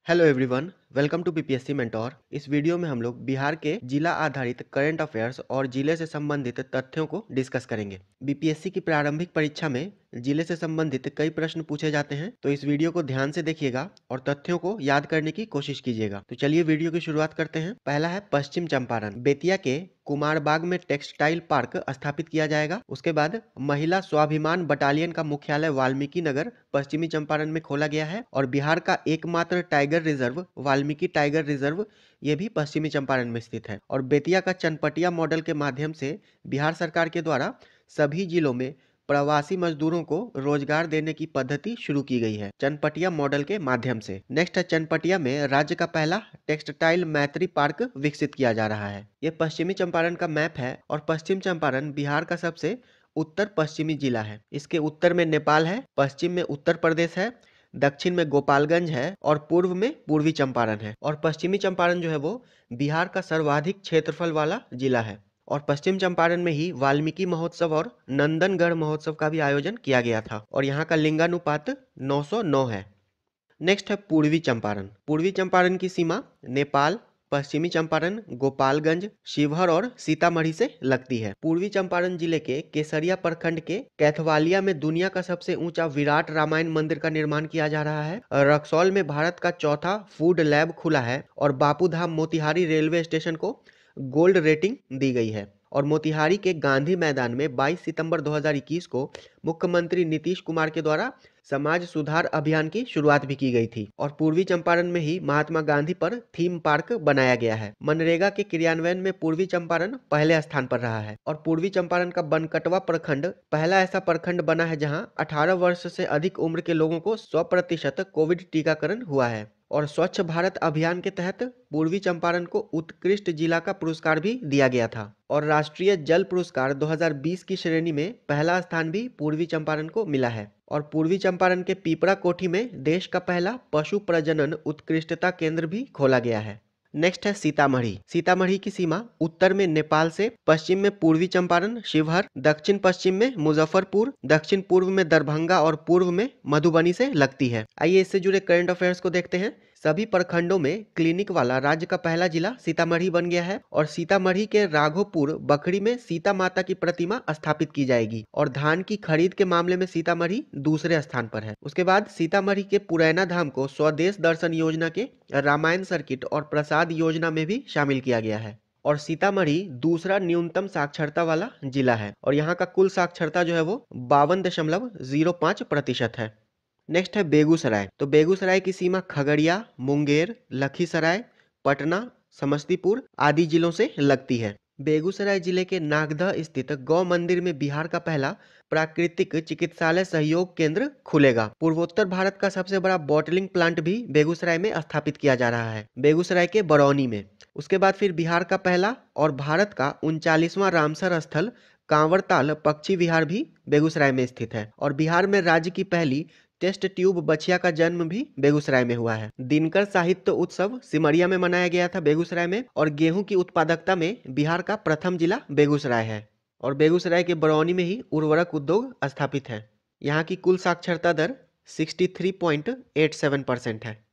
Hello everyone, welcome to BPSC mentor. इस video में हम लोग बिहार के जिला आधारित करंट अफेयर्स और जिले से संबंधित तथ्यों को डिस्कस करेंगे। बीपीएससी की प्रारंभिक परीक्षा में जिले से संबंधित कई प्रश्न पूछे जाते हैं, तो इस वीडियो को ध्यान से देखिएगा और तथ्यों को याद करने की कोशिश कीजिएगा। तो चलिए वीडियो की शुरुआत करते हैं। पहला है पश्चिम चंपारण। बेतिया के कुमारबाग में टेक्सटाइल पार्क स्थापित किया जाएगा। उसके बाद महिला स्वाभिमान बटालियन का मुख्यालय वाल्मीकि नगर पश्चिमी चंपारण में खोला गया है और बिहार का एकमात्र tiger reserve Valmiki tiger reserve ये भी पश्चिमी चंपारण में स्थित है। और बेतिया का चनपटिया मॉडल के माध्यम से बिहार सरकार के द्वारा सभी जिलों में प्रवासी मजदूरों को रोजगार देने की पद्धति शुरू की गई है, चनपटिया मॉडल के माध्यम से। नेक्स्ट है, चनपटिया में राज्य का पहला टेक्सटाइल मैत्री पार्क विकसित किया जा रहा है। ये पश्चिमी चंपारण का मैप है और पश्चिम चंपारण बिहार का सबसे उत्तर पश्चिमी जिला है। इसके उत्तर में नेपाल है, पश्चिम में उत्तर प्रदेश है, दक्षिण में गोपालगंज है और पूर्व में पूर्वी चंपारण है। और पश्चिमी चंपारण जो है वो बिहार का सर्वाधिक क्षेत्रफल वाला जिला है। और पश्चिम चंपारण में ही वाल्मीकि महोत्सव और नंदनगढ़ महोत्सव का भी आयोजन किया गया था और यहाँ का लिंगानुपात 909 है। नेक्स्ट है पूर्वी चंपारण। पूर्वी चंपारण की सीमा नेपाल, पश्चिमी चंपारण, गोपालगंज, शिवहर और सीतामढ़ी से लगती है। पूर्वी चंपारण जिले के केसरिया प्रखंड के कैथवालिया में दुनिया का सबसे ऊंचा विराट रामायण मंदिर का निर्माण किया जा रहा है। रक्सौल में भारत का चौथा फूड लैब खुला है और बापूधाम मोतिहारी रेलवे स्टेशन को गोल्ड रेटिंग दी गई है। और मोतिहारी के गांधी मैदान में 22 सितंबर 2021 को मुख्यमंत्री नीतीश कुमार के द्वारा समाज सुधार अभियान की शुरुआत भी की गई थी। और पूर्वी चंपारण में ही महात्मा गांधी पर थीम पार्क बनाया गया है। मनरेगा के क्रियान्वयन में पूर्वी चंपारण पहले स्थान पर रहा है। और पूर्वी चंपारण का बनकटवा प्रखंड पहला ऐसा प्रखंड बना है जहां 18 वर्ष से अधिक उम्र के लोगों को 100% कोविड टीकाकरण हुआ है। और स्वच्छ भारत अभियान के तहत पूर्वी चंपारण को उत्कृष्ट जिला का पुरस्कार भी दिया गया था। और राष्ट्रीय जल पुरस्कार 2020 की श्रेणी में पहला स्थान भी पूर्वी चंपारण को मिला है। और पूर्वी चंपारण के पीपरा कोठी में देश का पहला पशु प्रजनन उत्कृष्टता केंद्र भी खोला गया है। नेक्स्ट है सीतामढ़ी। सीतामढ़ी की सीमा उत्तर में नेपाल से, पश्चिम में पूर्वी चंपारण शिवहर, दक्षिण पश्चिम में मुजफ्फरपुर, दक्षिण पूर्व में दरभंगा और पूर्व में मधुबनी से लगती है। आइए इससे जुड़े करंट अफेयर्स को देखते हैं। सभी प्रखंडों में क्लिनिक वाला राज्य का पहला जिला सीतामढ़ी बन गया है। और सीतामढ़ी के राघोपुर बखरी में सीता माता की प्रतिमा स्थापित की जाएगी। और धान की खरीद के मामले में सीतामढ़ी दूसरे स्थान पर है। उसके बाद सीतामढ़ी के पुरैना धाम को स्वदेश दर्शन योजना के रामायण सर्किट और प्रसाद योजना में भी शामिल किया गया है। और सीतामढ़ी दूसरा न्यूनतम साक्षरता वाला जिला है और यहाँ का कुल साक्षरता जो है वो 52.05% है। नेक्स्ट है बेगूसराय। तो बेगूसराय की सीमा खगड़िया, मुंगेर, लखीसराय, पटना, समस्तीपुर आदि जिलों से लगती है। बेगूसराय जिले के नागदह स्थित गौ मंदिर में बिहार का पहला प्राकृतिक चिकित्सालय सहयोग केंद्र खुलेगा। पूर्वोत्तर भारत का सबसे बड़ा बॉटलिंग प्लांट भी बेगूसराय में स्थापित किया जा रहा है, बेगूसराय के बरौनी में। उसके बाद फिर बिहार का पहला और भारत का 39वां रामसर स्थल कांवरताल पक्षी विहार भी बेगूसराय में स्थित है। और बिहार में राज्य की पहली टेस्ट ट्यूब बछिया का जन्म भी बेगूसराय में हुआ है। दिनकर साहित्य उत्सव सिमरिया में मनाया गया था बेगूसराय में। और गेहूं की उत्पादकता में बिहार का प्रथम जिला बेगूसराय है। और बेगूसराय के बरौनी में ही उर्वरक उद्योग स्थापित है। यहाँ की कुल साक्षरता दर 63.87% है।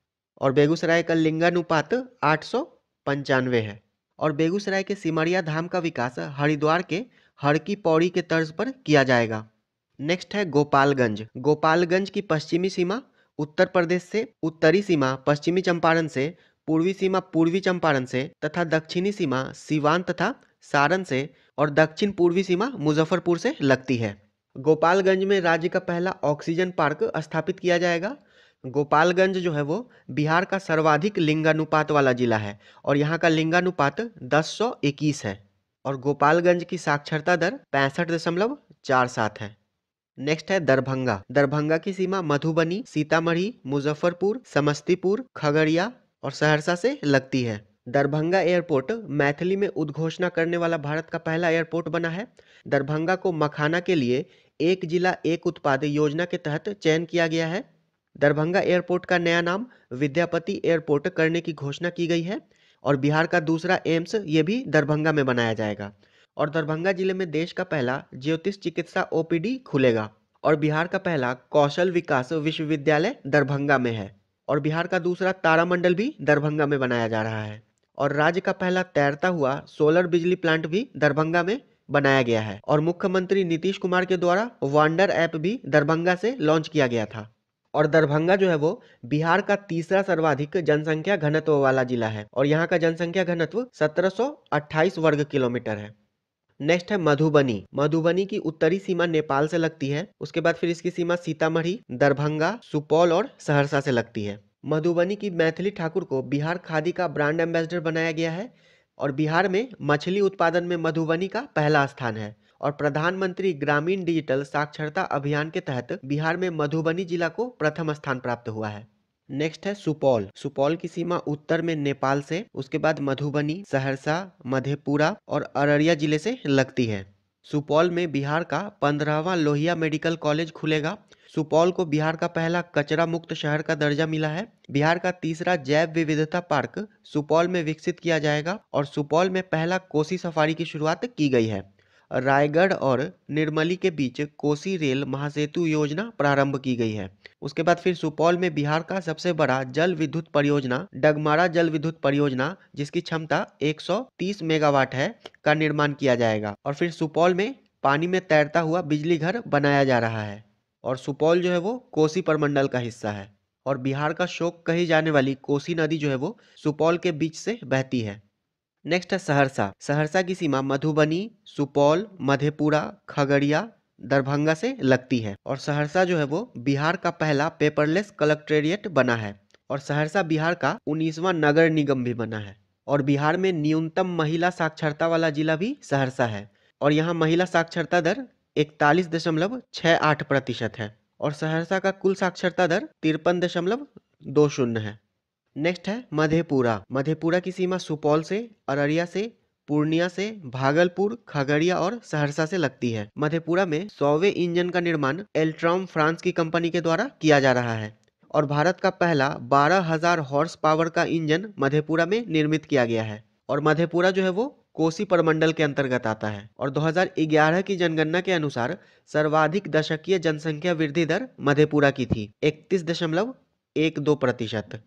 और बेगूसराय का लिंगानुपात 895 है। और बेगूसराय के सिमरिया धाम का विकास हरिद्वार के हर की पौड़ी के तर्ज पर किया जाएगा। नेक्स्ट है गोपालगंज। गोपालगंज की पश्चिमी सीमा उत्तर प्रदेश से, उत्तरी सीमा पश्चिमी चंपारण से, पूर्वी सीमा पूर्वी चंपारण से तथा दक्षिणी सीमा सिवान तथा सारण से और दक्षिण पूर्वी सीमा मुजफ्फरपुर से लगती है। गोपालगंज में राज्य का पहला ऑक्सीजन पार्क स्थापित किया जाएगा। गोपालगंज जो है वो बिहार का सर्वाधिक लिंगानुपात वाला जिला है और यहाँ का लिंगानुपात 10/121 है। और गोपालगंज की साक्षरता दर 65.47 है। नेक्स्ट है दरभंगा। दरभंगा की सीमा मधुबनी, सीतामढ़ी, मुजफ्फरपुर, समस्तीपुर, खगड़िया और सहरसा से लगती है। दरभंगा एयरपोर्ट मैथिली में उद्घोषणा करने वाला भारत का पहला एयरपोर्ट बना है। दरभंगा को मखाना के लिए एक जिला एक उत्पाद योजना के तहत चयन किया गया है। दरभंगा एयरपोर्ट का नया नाम विद्यापति एयरपोर्ट करने की घोषणा की गई है। और बिहार का दूसरा एम्स ये भी दरभंगा में बनाया जाएगा। और दरभंगा जिले में देश का पहला ज्योतिष चिकित्सा ओपीडी खुलेगा। और बिहार का पहला कौशल विकास विश्वविद्यालय दरभंगा में है। और बिहार का दूसरा तारामंडल भी दरभंगा में बनाया जा रहा है। और राज्य का पहला तैरता हुआ सोलर बिजली प्लांट भी दरभंगा में बनाया गया है। और मुख्यमंत्री नीतीश कुमार के द्वारा वंडर ऐप भी दरभंगा से लॉन्च किया गया था। और दरभंगा जो है वो बिहार का तीसरा सर्वाधिक जनसंख्या घनत्व वाला जिला है और यहाँ का जनसंख्या घनत्व 1728 वर्ग किलोमीटर है। नेक्स्ट है मधुबनी। मधुबनी की उत्तरी सीमा नेपाल से लगती है। उसके बाद फिर इसकी सीमा सीतामढ़ी, दरभंगा, सुपौल और सहरसा से लगती है। मधुबनी की मैथिली ठाकुर को बिहार खादी का ब्रांड एम्बेसडर बनाया गया है। और बिहार में मछली उत्पादन में मधुबनी का पहला स्थान है। और प्रधानमंत्री ग्रामीण डिजिटल साक्षरता अभियान के तहत बिहार में मधुबनी जिला को प्रथम स्थान प्राप्त हुआ है। नेक्स्ट है सुपौल। सुपौल की सीमा उत्तर में नेपाल से, उसके बाद मधुबनी, सहरसा, मधेपुरा और अररिया जिले से लगती है। सुपौल में बिहार का 15वां लोहिया मेडिकल कॉलेज खुलेगा। सुपौल को बिहार का पहला कचरा मुक्त शहर का दर्जा मिला है। बिहार का तीसरा जैव विविधता पार्क सुपौल में विकसित किया जाएगा और सुपौल में पहला कोसी सफारी की शुरुआत की गई है। रायगढ़ और निर्मली के बीच कोसी रेल महासेतु योजना प्रारंभ की गई है। उसके बाद फिर सुपौल में बिहार का सबसे बड़ा जल विद्युत परियोजना डगमारा जल विद्युत परियोजना, जिसकी क्षमता 130 मेगावाट है, का निर्माण किया जाएगा। और फिर सुपौल में पानी में तैरता हुआ बिजली घर बनाया जा रहा है। और सुपौल जो है वो कोसी प्रमंडल का हिस्सा है। और बिहार का शोक कही जाने वाली कोसी नदी जो है वो सुपौल के बीच से बहती है। नेक्स्ट है सहरसा। सहरसा की सीमा मधुबनी, सुपौल, मधेपुरा, खगड़िया, दरभंगा से लगती है। और सहरसा जो है वो बिहार का पहला पेपरलेस कलेक्ट्रेट बना है। और सहरसा बिहार का 19वां नगर निगम भी बना है। और बिहार में न्यूनतम महिला साक्षरता वाला जिला भी सहरसा है। और यहाँ महिला साक्षरता दर 41.68% है। और सहरसा का कुल साक्षरता दर 53.20 है। नेक्स्ट है मधेपुरा। मधेपुरा की सीमा सुपौल से, अररिया से, पूर्णिया से, भागलपुर, खगड़िया और सहरसा से लगती है। मधेपुरा में 100वें इंजन का निर्माण एल्ट्रॉम फ्रांस की कंपनी के द्वारा किया जा रहा है। और भारत का पहला 12,000 हॉर्स पावर का इंजन मधेपुरा में निर्मित किया गया है। और मधेपुरा जो है वो कोसी प्रमंडल के अंतर्गत आता है। और 2011 की जनगणना के अनुसार सर्वाधिक दशकीय जनसंख्या वृद्धि दर मधेपुरा की थी, 31.12%।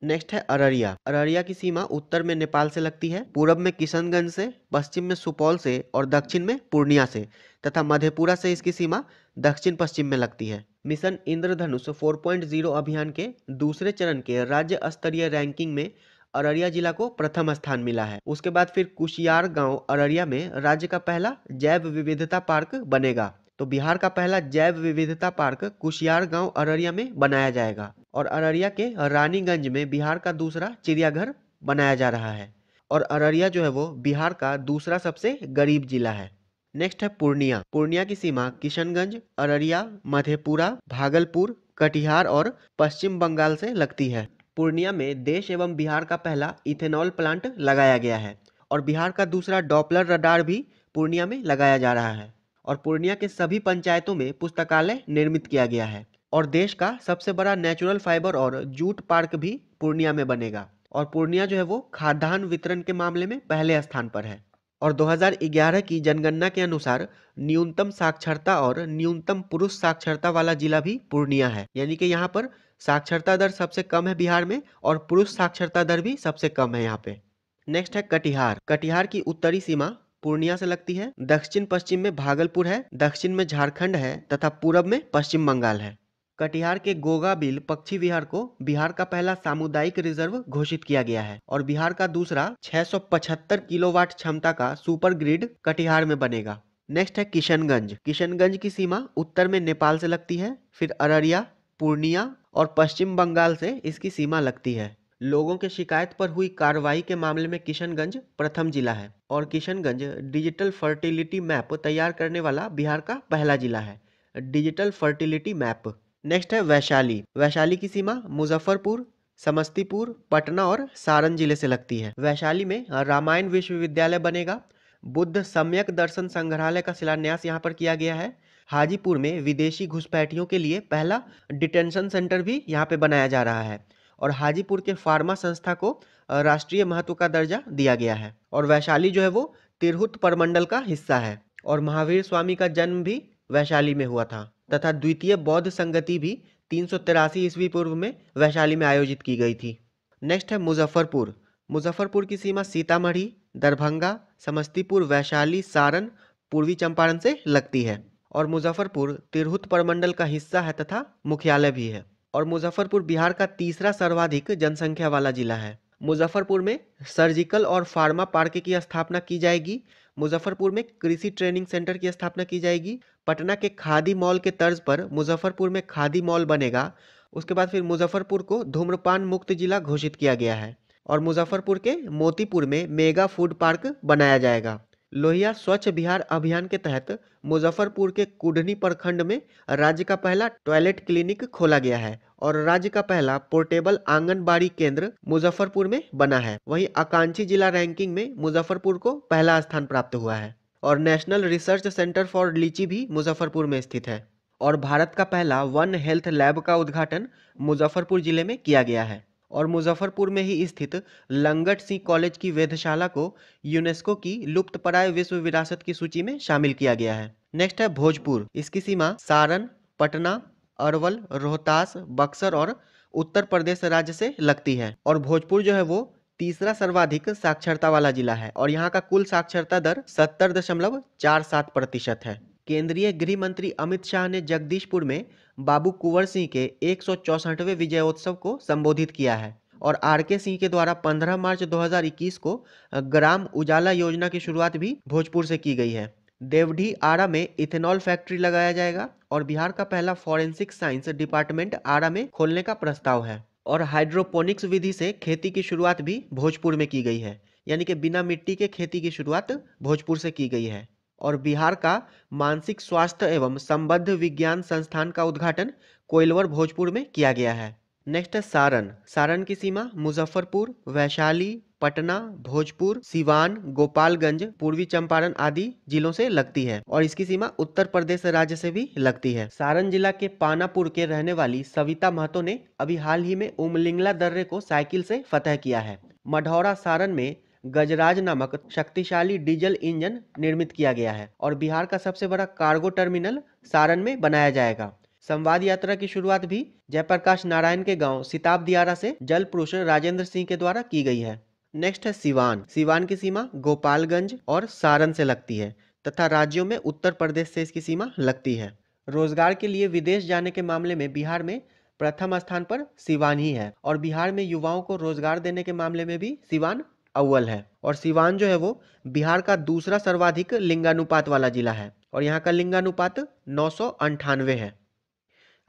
नेक्स्ट है अररिया। अररिया की सीमा उत्तर में नेपाल से लगती है, पूरब में किशनगंज से, पश्चिम में सुपौल से और दक्षिण में पूर्णिया से, तथा मधेपुरा से इसकी सीमा दक्षिण पश्चिम में लगती है। मिशन इंद्रधनुष 4.0 अभियान के दूसरे चरण के राज्य स्तरीय रैंकिंग में अररिया जिला को प्रथम स्थान मिला है। उसके बाद फिर कुशियार गांव अररिया में राज्य का पहला जैव विविधता पार्क बनेगा। तो बिहार का पहला जैव विविधता पार्क कुशियार गांव अररिया में बनाया जाएगा। और अररिया के रानीगंज में बिहार का दूसरा चिड़ियाघर बनाया जा रहा है। और अररिया जो है वो बिहार का दूसरा सबसे गरीब जिला है। नेक्स्ट है पूर्णिया। पूर्णिया की सीमा किशनगंज, अररिया, मधेपुरा, भागलपुर, कटिहार और पश्चिम बंगाल से लगती है। पूर्णिया में देश एवं बिहार का पहला इथेनॉल प्लांट लगाया गया है। और बिहार का दूसरा डॉपलर रडार भी पूर्णिया में लगाया जा रहा है। और पूर्णिया के सभी पंचायतों में पुस्तकालय निर्मित किया गया है। और देश का सबसे बड़ा नेचुरल फाइबर और जूट पार्क भी पूर्णिया में बनेगा। और पूर्णिया जो है वो खाद्यान्न वितरण के मामले में पहले स्थान पर है। और 2011 की जनगणना के अनुसार न्यूनतम साक्षरता और न्यूनतम पुरुष साक्षरता वाला जिला भी पूर्णिया है। यानी कि यहाँ पर साक्षरता दर सबसे कम है बिहार में और पुरुष साक्षरता दर भी सबसे कम है यहाँ पे। नेक्स्ट है कटिहार। कटिहार की उत्तरी सीमा पूर्णिया से लगती है, दक्षिण पश्चिम में भागलपुर है, दक्षिण में झारखंड है तथा पूरब में पश्चिम बंगाल है। कटिहार के गोगाबिल पक्षी विहार को बिहार का पहला सामुदायिक रिजर्व घोषित किया गया है। और बिहार का दूसरा 675 किलोवाट क्षमता का सुपर ग्रिड कटिहार में बनेगा। नेक्स्ट है किशनगंज। किशनगंज की सीमा उत्तर में नेपाल से लगती है, फिर अररिया, पूर्णिया और पश्चिम बंगाल से इसकी सीमा लगती है। लोगों के शिकायत पर हुई कार्रवाई के मामले में किशनगंज प्रथम जिला है। और किशनगंज डिजिटल फर्टिलिटी मैप तैयार करने वाला बिहार का पहला जिला है। Digital fertility map. नेक्स्ट है वैशाली। वैशाली की सीमा मुजफ्फरपुर, समस्तीपुर, पटना और सारण जिले से लगती है। वैशाली में रामायण विश्वविद्यालय बनेगा। बुद्ध सम्यक दर्शन संग्रहालय का शिलान्यास यहाँ पर किया गया है। हाजीपुर में विदेशी घुसपैठियों के लिए पहला डिटेंशन सेंटर भी यहाँ पे बनाया जा रहा है। और हाजीपुर के फार्मा संस्था को राष्ट्रीय महत्व का दर्जा दिया गया है। और वैशाली जो है वो तिरहुत प्रमंडल का हिस्सा है। और महावीर स्वामी का जन्म भी वैशाली में हुआ था तथा द्वितीय बौद्ध संगति भी 383 ईस्वी पूर्व में वैशाली में आयोजित की गई थी। नेक्स्ट है मुजफ्फरपुर। मुजफ्फरपुर की सीमा सीतामढ़ी, दरभंगा, समस्तीपुर, वैशाली, सारण, पूर्वी चंपारण से लगती है। और मुजफ्फरपुर तिरहुत प्रमंडल का हिस्सा है तथा मुख्यालय भी है। और मुजफ्फरपुर बिहार का तीसरा सर्वाधिक जनसंख्या वाला जिला है। मुजफ्फरपुर में सर्जिकल और फार्मा पार्क की स्थापना की जाएगी। मुजफ्फरपुर में कृषि ट्रेनिंग सेंटर की स्थापना की जाएगी। पटना के खादी मॉल के तर्ज पर मुजफ्फरपुर में खादी मॉल बनेगा। उसके बाद फिर मुजफ्फरपुर को धूम्रपान मुक्त जिला घोषित किया गया है। और मुजफ्फरपुर के मोतीपुर में मेगा फूड पार्क बनाया जाएगा। लोहिया स्वच्छ बिहार अभियान के तहत मुजफ्फरपुर के कुढ़नी प्रखंड में राज्य का पहला टॉयलेट क्लिनिक खोला गया है। और राज्य का पहला पोर्टेबल आंगनबाड़ी केंद्र मुजफ्फरपुर में बना है। वहीं आकांक्षी जिला रैंकिंग में मुजफ्फरपुर को पहला स्थान प्राप्त हुआ है। और नेशनल रिसर्च सेंटर फॉर लीची भी मुजफ्फरपुर में स्थित है। और भारत का पहला वन हेल्थ लैब का उद्घाटन मुजफ्फरपुर जिले में किया गया है। और मुजफ्फरपुर में ही स्थित लंगट सिंह कॉलेज की वेधशाला को यूनेस्को की लुप्तप्राय विश्व विरासत की सूची में शामिल किया गया है। नेक्स्ट है भोजपुर। इसकी सीमा सारण, पटना, अरवल, रोहतास, बक्सर और उत्तर प्रदेश राज्य से लगती है। और भोजपुर जो है वो तीसरा सर्वाधिक साक्षरता वाला जिला है। और यहाँ का कुल साक्षरता दर 70.47% है। केंद्रीय गृह मंत्री अमित शाह ने जगदीशपुर में बाबू कुंवर सिंह के 164वें विजयोत्सव को संबोधित किया है। और आर के सिंह के द्वारा 15 मार्च 2021 को ग्राम उजाला योजना की शुरुआत भी भोजपुर से की गई है। देवढी आरा में इथेनॉल फैक्ट्री लगाया जाएगा। और बिहार का पहला फॉरेंसिक साइंस डिपार्टमेंट आरा में खोलने का प्रस्ताव है। और हाइड्रोपोनिक्स विधि से खेती की शुरुआत भी भोजपुर में की गई है। यानी कि बिना मिट्टी के खेती की शुरुआत भोजपुर से की गई है। और बिहार का मानसिक स्वास्थ्य एवं संबद्ध विज्ञान संस्थान का उद्घाटन कोइलवर भोजपुर में किया गया है। नेक्स्ट है सारण। सारण की सीमा मुजफ्फरपुर, वैशाली, पटना, भोजपुर, सिवान, गोपालगंज, पूर्वी चंपारण आदि जिलों से लगती है। और इसकी सीमा उत्तर प्रदेश राज्य से भी लगती है। सारण जिला के पानापुर के रहने वाली सविता महतो ने अभी हाल ही में उमलिंगला दर्रे को साइकिल से फतह किया है। मढ़ौरा सारण में गजराज नामक शक्तिशाली डीजल इंजन निर्मित किया गया है। और बिहार का सबसे बड़ा कार्गो टर्मिनल सारण में बनाया जाएगा। संवाद यात्रा की शुरुआत भी जयप्रकाश नारायण के गांव सिताब दियारा से जल पुरुष राजेंद्र सिंह के द्वारा की गई है। नेक्स्ट है सिवान। सिवान की सीमा गोपालगंज और सारण से लगती है तथा राज्यों में उत्तर प्रदेश से इसकी सीमा लगती है। रोजगार के लिए विदेश जाने के मामले में बिहार में प्रथम स्थान पर सिवान ही है। और बिहार में युवाओं को रोजगार देने के मामले में भी सिवान अव्वल है। और सिवान जो है वो बिहार का दूसरा सर्वाधिक लिंगानुपात वाला जिला है। और यहाँ का लिंगानुपात 998 है।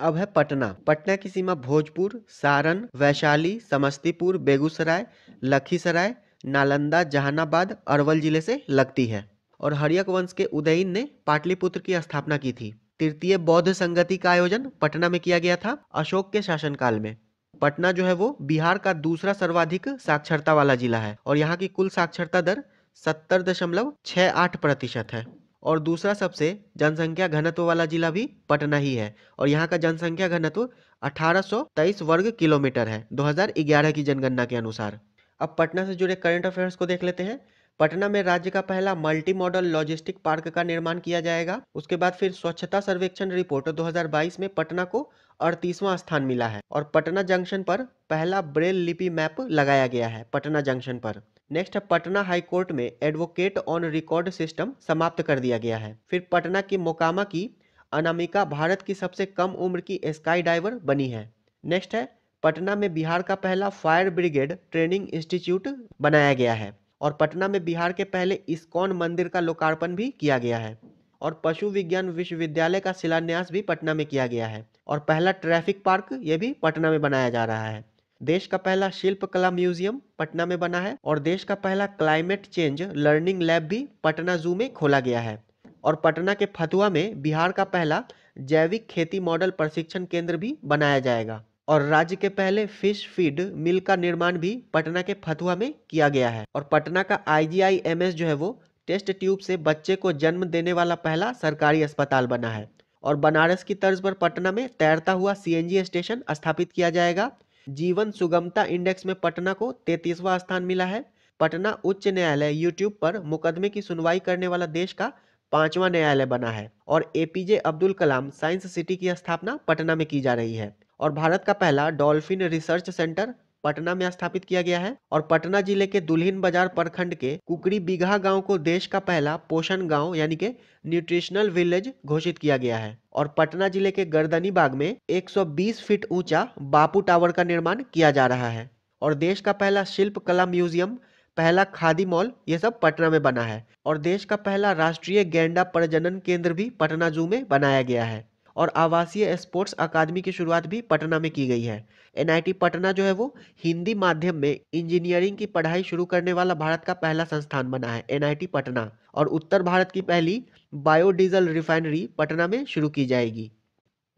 अब है पटना। पटना की सीमा भोजपुर, सारण, वैशाली, समस्तीपुर, बेगूसराय, लखीसराय, नालंदा, जहानाबाद, अरवल जिले से लगती है। और हर्यक वंश के उदयन ने पाटलिपुत्र की स्थापना की थी। तृतीय बौद्ध संगति का आयोजन पटना में किया गया था अशोक के शासनकाल में। पटना जो है वो बिहार का दूसरा सर्वाधिक साक्षरता वाला जिला है। और यहाँ की कुल साक्षरता दर 70.68% है। और दूसरा सबसे जनसंख्या घनत्व वाला जिला भी पटना ही है। और यहाँ का जनसंख्या घनत्व 1823 वर्ग किलोमीटर है 2011 की जनगणना के अनुसार। अब पटना से जुड़े करंट अफेयर्स को देख लेते हैं। पटना में राज्य का पहला मल्टी मॉडल लॉजिस्टिक पार्क का निर्माण किया जाएगा। उसके बाद फिर स्वच्छता सर्वेक्षण रिपोर्ट 2022 में पटना को 38वां स्थान मिला है। और पटना जंक्शन पर पहला ब्रेल लिपि मैप लगाया गया है पटना जंक्शन पर। नेक्स्ट है पटना हाई कोर्ट में एडवोकेट ऑन रिकॉर्ड सिस्टम समाप्त कर दिया गया है। फिर पटना की मोकामा की अनामिका भारत की सबसे कम उम्र की स्काई डाइवर बनी है। नेक्स्ट है पटना में बिहार का पहला फायर ब्रिगेड ट्रेनिंग इंस्टीट्यूट बनाया गया है। और पटना में बिहार के पहले इस्कॉन मंदिर का लोकार्पण भी किया गया है। और पशु विज्ञान विश्वविद्यालय का शिलान्यास भी पटना में किया गया है। और पहला ट्रैफिक पार्क ये भी पटना में बनाया जा रहा है। देश का पहला शिल्पकला म्यूजियम पटना में बना है। और देश का पहला क्लाइमेट चेंज लर्निंग लैब भी पटना जू में खोला गया है। और पटना के फतुहा में बिहार का पहला जैविक खेती मॉडल प्रशिक्षण केंद्र भी बनाया जाएगा। और राज्य के पहले फिश फीड मिल का निर्माण भी पटना के फतुहा में किया गया है। और पटना का IGIMS जो है वो टेस्ट ट्यूब से बच्चे को जन्म देने वाला पहला सरकारी अस्पताल बना है। और बनारस की तर्ज पर पटना में तैरता हुआ CNG स्टेशन स्थापित किया जाएगा। जीवन सुगमता इंडेक्स में पटना को 33वां स्थान मिला है। पटना उच्च न्यायालय यूट्यूब पर मुकदमे की सुनवाई करने वाला देश का 5वां न्यायालय बना है। और APJ Abdul Kalam science city की स्थापना पटना में की जा रही है। और भारत का पहला डॉल्फिन रिसर्च सेंटर पटना में स्थापित किया गया है। और पटना जिले के दुल्हिन बाजार प्रखंड के कुकरी बीघा गांव को देश का पहला पोषण गांव यानी कि न्यूट्रिशनल विलेज घोषित किया गया है। और पटना जिले के गर्दनी बाग में 120 फीट ऊंचा बापू टावर का निर्माण किया जा रहा है। और देश का पहला शिल्प कला म्यूजियम, पहला खादी मॉल, ये सब पटना में बना है। और देश का पहला राष्ट्रीय गैंडा प्रजनन केंद्र भी पटना जू में बनाया गया है। और आवासीय स्पोर्ट्स अकादमी की शुरुआत भी पटना में की गई है। एनआईटी पटना जो है वो हिंदी माध्यम में इंजीनियरिंग की पढ़ाई शुरू करने वाला भारत का पहला संस्थान बना है, एनआईटी पटना। और उत्तर भारत की पहली बायोडीजल रिफाइनरी पटना में शुरू की जाएगी।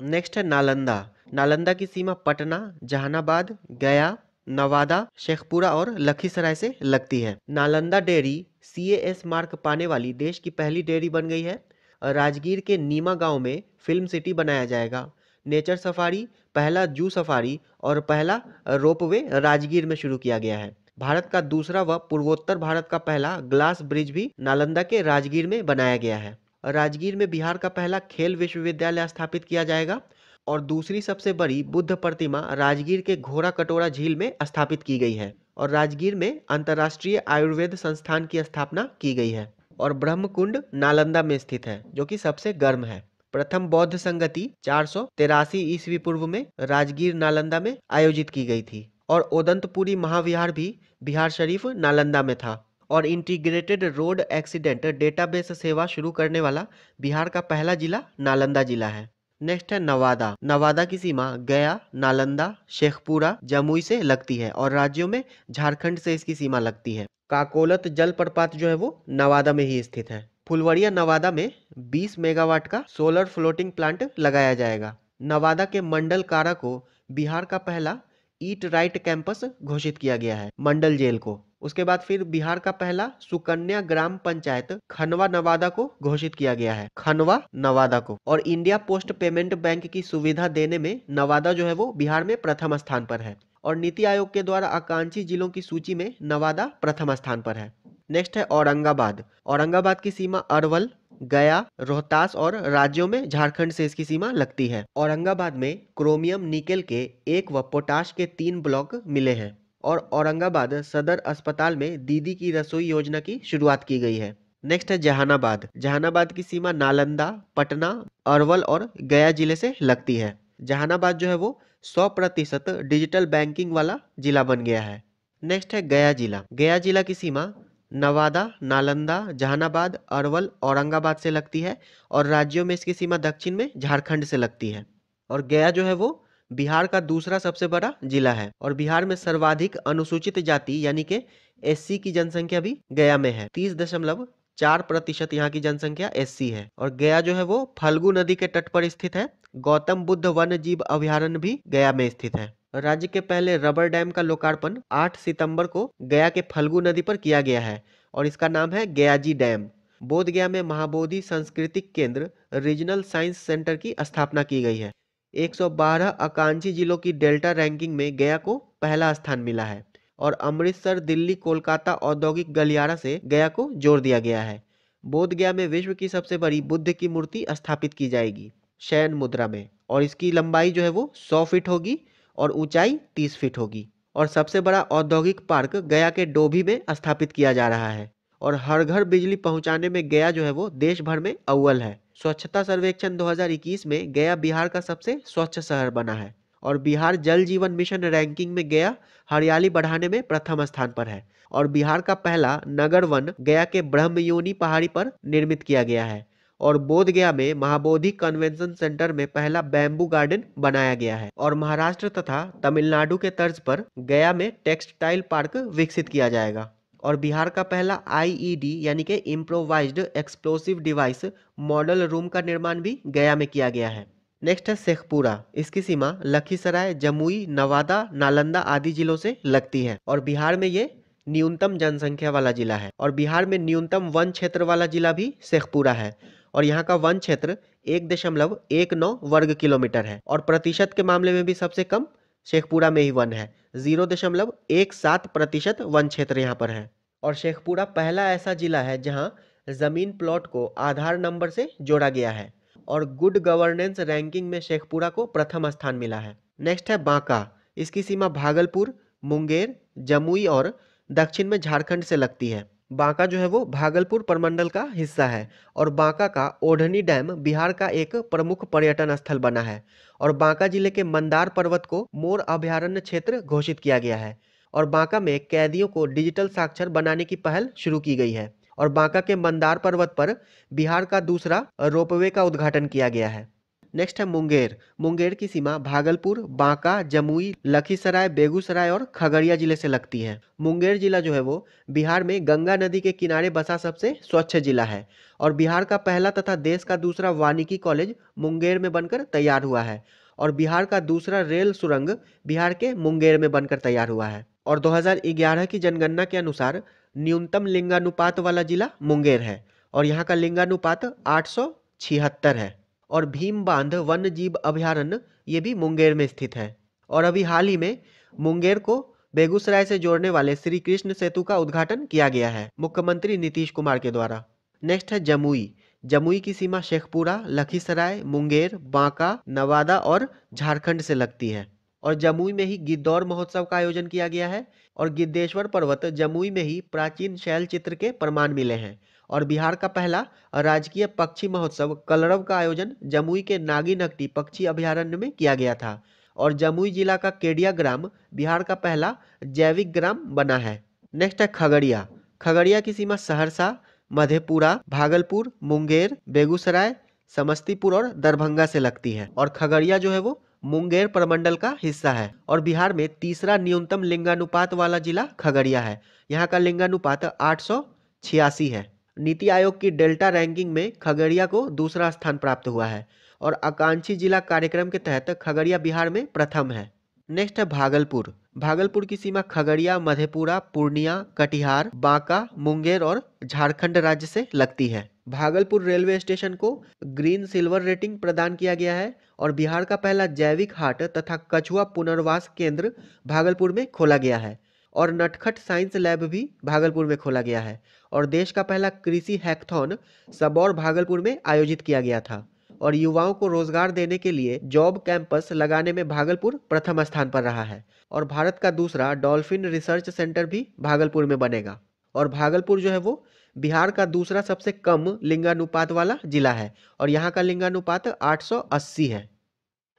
नेक्स्ट है नालंदा। नालंदा की सीमा पटना, जहानाबाद, गया, नवादा, शेखपुरा और लखीसराय से लगती है। नालंदा डेयरी सीएएस मार्क पाने वाली देश की पहली डेयरी बन गई है। राजगीर के नीमा गांव में फिल्म सिटी बनाया जाएगा। नेचर सफारी, पहला जू सफारी और पहला रोपवे राजगीर में शुरू किया गया है। भारत का दूसरा व पूर्वोत्तर भारत का पहला ग्लास ब्रिज भी नालंदा के राजगीर में बनाया गया है। राजगीर में बिहार का पहला खेल विश्वविद्यालय स्थापित किया जाएगा। और दूसरी सबसे बड़ी बुद्ध प्रतिमा राजगीर के घोड़ा कटोरा झील में स्थापित की गई है। और राजगीर में अंतर्राष्ट्रीय आयुर्वेद संस्थान की स्थापना की गई है। और ब्रह्मकुंड नालंदा में स्थित है, जो कि सबसे गर्म है। प्रथम बौद्ध संगति 483 ईस्वी पूर्व में राजगीर नालंदा में आयोजित की गई थी। और ओदंतपुरी महाविहार भी बिहार शरीफ नालंदा में था। और इंटीग्रेटेड रोड एक्सीडेंट डेटाबेस सेवा शुरू करने वाला बिहार का पहला जिला नालंदा जिला है। नेक्स्ट है नवादा। नवादा की सीमा गया, नालंदा, शेखपुरा, जमुई से लगती है। और राज्यों में झारखंड से इसकी सीमा लगती है। काकोलत जलप्रपात जो है वो नवादा में ही स्थित है। फुलवरिया नवादा में 20 मेगावाट का सोलर फ्लोटिंग प्लांट लगाया जाएगा। नवादा के मंडल कारा को बिहार का पहला ईट राइट कैंपस घोषित किया गया है, मंडल जेल को। उसके बाद फिर बिहार का पहला सुकन्या ग्राम पंचायत खनवा नवादा को घोषित किया गया है, खनवा नवादा को। और इंडिया पोस्ट पेमेंट बैंक की सुविधा देने में नवादा जो है वो बिहार में प्रथम स्थान पर है। और नीति आयोग के द्वारा आकांक्षी जिलों की सूची में नवादा प्रथम स्थान पर है। नेक्स्ट है औरंगाबाद। औरंगाबाद की सीमा अरवल, गया, रोहतास और राज्यों में झारखंड से इसकी सीमा लगती है। औरंगाबाद में क्रोमियम निकेल के 1 व पोटाश के 3 ब्लॉक मिले हैं। और औरंगाबाद सदर अस्पताल में दीदी की रसोई योजना की शुरुआत की गई है। नेक्स्ट है जहानाबाद। जहानाबाद की सीमा नालंदा, पटना, अरवल और गया जिले से लगती है। जहानाबाद जो है वो 100% डिजिटल बैंकिंग वाला जिला बन गया है। नेक्स्ट है गया जिला। गया जिला की सीमा नवादा, नालंदा, जहानाबाद, अरवल, औरंगाबाद से लगती है। और राज्यों में इसकी सीमा दक्षिण में झारखंड से लगती है। और गया जो है वो बिहार का दूसरा सबसे बड़ा जिला है। और बिहार में सर्वाधिक अनुसूचित जाति यानी कि एससी की जनसंख्या भी गया में है। 30.4% यहाँ की जनसंख्या एससी है। और गया जो है वो फल्गु नदी के तट पर स्थित है। गौतम बुद्ध वन्य जीव अभयारण्य भी गया में स्थित है। राज्य के पहले रबर डैम का लोकार्पण 8 सितंबर को गया के फल्गु नदी पर किया गया है। और इसका नाम है गयाजी डैम। बोध गया में महाबोधि सांस्कृतिक केंद्र रीजनल साइंस सेंटर की स्थापना की गई है। 112 आकांक्षी जिलों की डेल्टा रैंकिंग में गया को पहला स्थान मिला है। और अमृतसर, दिल्ली, कोलकाता औद्योगिक गलियारा से गया को जोड़ दिया गया है। बोध गया में विश्व की सबसे बड़ी बुद्ध की मूर्ति स्थापित की जाएगी शयन मुद्रा में। और इसकी लंबाई जो है वो 100 फीट होगी और ऊंचाई 30 फीट होगी। और सबसे बड़ा औद्योगिक पार्क गया के डोभी में स्थापित किया जा रहा है। और हर घर बिजली पहुंचाने में गया जो है वो देश भर में अव्वल है। स्वच्छता सर्वेक्षण 2021 में गया बिहार का सबसे स्वच्छ शहर बना है। और बिहार जल जीवन मिशन रैंकिंग में गया हरियाली बढ़ाने में प्रथम स्थान पर है। और बिहार का पहला नगर वन गया के ब्रह्मयोनी पहाड़ी पर निर्मित किया गया है। और बोध गया में महाबोधि कन्वेंशन सेंटर में पहला बैम्बू गार्डन बनाया गया है। और महाराष्ट्र तथा तमिलनाडु के तर्ज पर गया में टेक्सटाइल पार्क विकसित किया जाएगा। और बिहार का पहला आईईडी यानी कि improvised explosive device model room का निर्माण भी गया में किया गया है। नेक्स्ट है शेखपुरा। इसकी सीमा लखीसराय, जमुई, नवादा, नालंदा आदि जिलों से लगती है। और बिहार में ये न्यूनतम जनसंख्या वाला जिला है। और बिहार में न्यूनतम वन क्षेत्र वाला जिला भी शेखपुरा है। और यहाँ का वन क्षेत्र 1.19 वर्ग किलोमीटर है। और प्रतिशत के मामले में भी सबसे कम शेखपुरा में ही वन है, 0.17% वन क्षेत्र यहाँ पर है। और शेखपुरा पहला ऐसा जिला है जहाँ जमीन प्लॉट को आधार नंबर से जोड़ा गया है। और गुड गवर्नेंस रैंकिंग में शेखपुरा को प्रथम स्थान मिला है। नेक्स्ट है बांका। इसकी सीमा भागलपुर, मुंगेर, जमुई और दक्षिण में झारखंड से लगती है। बांका जो है वो भागलपुर प्रमंडल का हिस्सा है और बांका का ओढ़नी डैम बिहार का एक प्रमुख पर्यटन स्थल बना है। और बांका जिले के मंदार पर्वत को मोर अभयारण्य क्षेत्र घोषित किया गया है। और बांका में कैदियों को डिजिटल साक्षर बनाने की पहल शुरू की गई है। और बांका के मंदार पर्वत पर बिहार का दूसरा रोपवे का उद्घाटन किया गया है। नेक्स्ट है मुंगेर। मुंगेर की सीमा भागलपुर, बांका, जमुई, लखीसराय, बेगूसराय और खगड़िया जिले से लगती है। मुंगेर जिला जो है वो बिहार में गंगा नदी के किनारे बसा सबसे स्वच्छ जिला है। और बिहार का पहला तथा देश का दूसरा वानिकी कॉलेज मुंगेर में बनकर तैयार हुआ है। और बिहार का दूसरा रेल सुरंग बिहार के मुंगेर में बनकर तैयार हुआ है। और 2011 की जनगणना के अनुसार न्यूनतम लिंगानुपात वाला जिला मुंगेर है और यहाँ का लिंगानुपात 876 है। और भीम बांध वन्य जीव अभयारण्य ये भी मुंगेर में स्थित है। और अभी हाल ही में मुंगेर को बेगूसराय से जोड़ने वाले श्री कृष्ण सेतु का उद्घाटन किया गया है मुख्यमंत्री नीतीश कुमार के द्वारा। नेक्स्ट है जमुई। जमुई की सीमा शेखपुरा, लखीसराय, मुंगेर, बांका, नवादा और झारखंड से लगती है। और जमुई में ही गिद्धौर महोत्सव का आयोजन किया गया है। और गिद्धेश्वर पर्वत जमुई में ही प्राचीन शैल चित्र के प्रमाण मिले हैं। और बिहार का पहला राजकीय पक्षी महोत्सव कलरव का आयोजन जमुई के नागीनकटी पक्षी अभयारण्य में किया गया था। और जमुई जिला का केडिया ग्राम बिहार का पहला जैविक ग्राम बना है। नेक्स्ट है खगड़िया। खगड़िया की सीमा सहरसा, मधेपुरा, भागलपुर, मुंगेर, बेगूसराय, समस्तीपुर और दरभंगा से लगती है। और खगड़िया जो है वो मुंगेर प्रमंडल का हिस्सा है। और बिहार में तीसरा न्यूनतम लिंगानुपात वाला जिला खगड़िया है। यहाँ का लिंगानुपात 886 है। नीति आयोग की डेल्टा रैंकिंग में खगड़िया को दूसरा स्थान प्राप्त हुआ है। और आकांक्षी जिला कार्यक्रम के तहत खगड़िया बिहार में प्रथम है। नेक्स्ट है भागलपुर। भागलपुर की सीमा खगड़िया, मधेपुरा, पूर्णिया, कटिहार, बांका, मुंगेर और झारखंड राज्य से लगती है। भागलपुर रेलवे स्टेशन को ग्रीन सिल्वर रेटिंग प्रदान किया गया है। और बिहार का पहला जैविक हाट तथा कछुआ पुनर्वास केंद्र भागलपुर में खोला गया है। और नटखट साइंस लैब भी भागलपुर में खोला गया है। और देश का पहला कृषि हैकथॉन सबौर भागलपुर में आयोजित किया गया था। और युवाओं को रोजगार देने के लिए जॉब कैंपस लगाने में भागलपुर प्रथम स्थान पर रहा है। और भारत का दूसरा डॉल्फिन रिसर्च सेंटर भी भागलपुर में बनेगा। और भागलपुर जो है वो बिहार का दूसरा सबसे कम लिंगानुपात वाला जिला है और यहाँ का लिंगानुपात 880 है।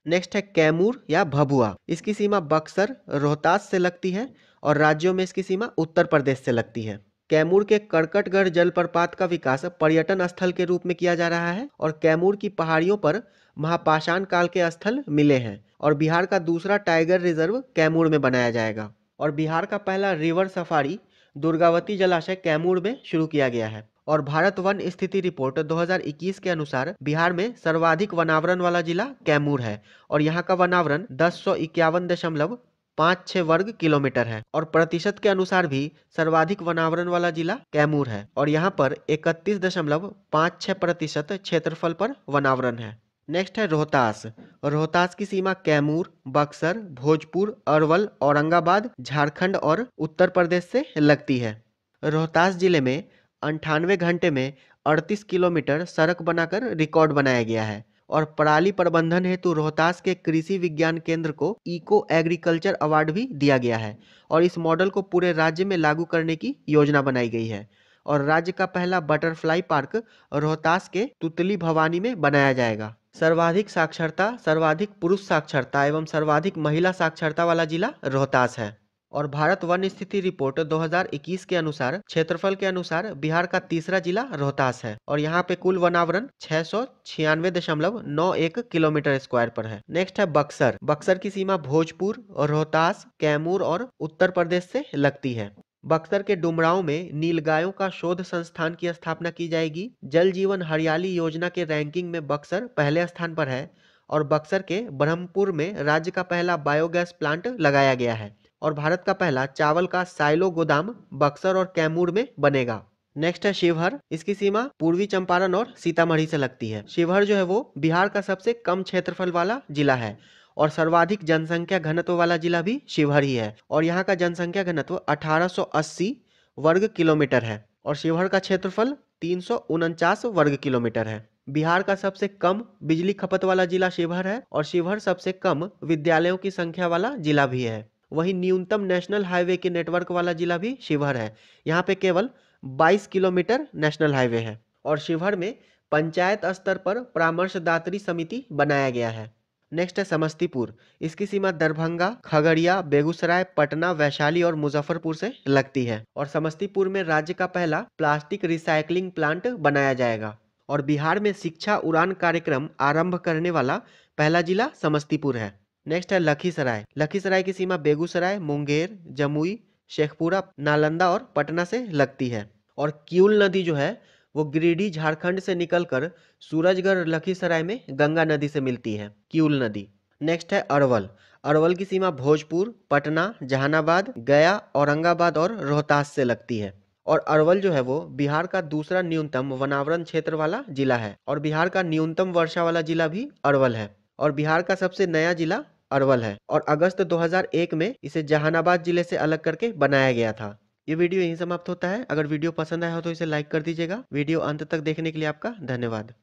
नेक्स्ट है कैमूर या भभुआ। इसकी सीमा बक्सर, रोहतास से लगती है और राज्यों में इसकी सीमा उत्तर प्रदेश से लगती है। कैमूर के करकटगढ़ जलप्रपात का विकास पर्यटन स्थल के रूप में किया जा रहा है। और कैमूर की पहाड़ियों पर महापाषाण काल के स्थल मिले हैं। और बिहार का दूसरा टाइगर रिजर्व कैमूर में बनाया जाएगा। और बिहार का पहला रिवर सफारी दुर्गावती जलाशय कैमूर में शुरू किया गया है। और भारत वन स्थिति रिपोर्ट 2021 के अनुसार बिहार में सर्वाधिक वनावरण वाला जिला कैमूर है। और यहाँ का वनावरण 1051.56 वर्ग किलोमीटर है। और प्रतिशत के अनुसार भी सर्वाधिक वनावरण वाला जिला कैमूर है। और यहाँ पर 31.56% क्षेत्रफल पर वनावरण है। नेक्स्ट है रोहतास। रोहतास की सीमा कैमूर, बक्सर, भोजपुर, अरवल, औरंगाबाद, झारखंड और उत्तर प्रदेश से लगती है। रोहतास जिले में 98 घंटे में 38 किलोमीटर सड़क बनाकर रिकॉर्ड बनाया गया है। और पराली प्रबंधन हेतु रोहतास के कृषि विज्ञान केंद्र को इको एग्रीकल्चर अवार्ड भी दिया गया है। और इस मॉडल को पूरे राज्य में लागू करने की योजना बनाई गई है। और राज्य का पहला बटरफ्लाई पार्क रोहतास के तुतली भवानी में बनाया जाएगा। सर्वाधिक साक्षरता, सर्वाधिक पुरुष साक्षरता एवं सर्वाधिक महिला साक्षरता वाला जिला रोहतास है। और भारत वन स्थिति रिपोर्ट 2021 के अनुसार क्षेत्रफल के अनुसार बिहार का तीसरा जिला रोहतास है। और यहाँ पे कुल वनावरण 696.91 किलोमीटर स्क्वायर पर है। नेक्स्ट है बक्सर। बक्सर की सीमा भोजपुर, रोहतास, कैमूर और उत्तर प्रदेश से लगती है। बक्सर के डुमरांव में नीलगायों का शोध संस्थान की स्थापना की जाएगी। जल जीवन हरियाली योजना के रैंकिंग में बक्सर पहले स्थान पर है। और बक्सर के ब्रह्मपुर में राज्य का पहला बायोगैस प्लांट लगाया गया है। और भारत का पहला चावल का साइलो गोदाम बक्सर और कैमूर में बनेगा। नेक्स्ट है शिवहर। इसकी सीमा पूर्वी चंपारण और सीतामढ़ी से लगती है। शिवहर जो है वो बिहार का सबसे कम क्षेत्रफल वाला जिला है। और सर्वाधिक जनसंख्या घनत्व वाला जिला भी शिवहर ही है। और यहाँ का जनसंख्या घनत्व 1880 वर्ग किलोमीटर है। और शिवहर का क्षेत्रफल 349 वर्ग किलोमीटर है। बिहार का सबसे कम बिजली खपत वाला जिला शिवहर है और शिवहर सबसे कम विद्यालयों की संख्या वाला जिला भी है। वहीं न्यूनतम नेशनल हाईवे के नेटवर्क वाला जिला भी शिवहर है। यहाँ पे केवल 22 किलोमीटर नेशनल हाईवे है। और शिवहर में पंचायत स्तर पर परामर्शदात्री समिति बनाया गया है। नेक्स्ट है समस्तीपुर। इसकी सीमा दरभंगा, खगड़िया, बेगूसराय, पटना, वैशाली और मुजफ्फरपुर से लगती है। और समस्तीपुर में राज्य का पहला प्लास्टिक रिसाइकलिंग प्लांट बनाया जाएगा। और बिहार में शिक्षा उड़ान कार्यक्रम आरंभ करने वाला पहला जिला समस्तीपुर है। नेक्स्ट है लखीसराय। लखीसराय की सीमा बेगूसराय, मुंगेर, जमुई, शेखपुरा, नालंदा और पटना से लगती है। और किउल नदी जो है वो गिरिडीह झारखंड से निकलकर सूरजगढ़ लखीसराय में गंगा नदी से मिलती है, किउल नदी। नेक्स्ट है अरवल। अरवल की सीमा भोजपुर, पटना, जहानाबाद, गया, औरंगाबाद और रोहतास से लगती है। और अरवल जो है वो बिहार का दूसरा न्यूनतम वनावरण क्षेत्र वाला जिला है। और बिहार का न्यूनतम वर्षा वाला जिला भी अरवल है। और बिहार का सबसे नया जिला अरवल है। और अगस्त 2001 में इसे जहानाबाद जिले से अलग करके बनाया गया था। ये वीडियो यहीं समाप्त होता है। अगर वीडियो पसंद आया हो तो इसे लाइक कर दीजिएगा। वीडियो अंत तक देखने के लिए आपका धन्यवाद।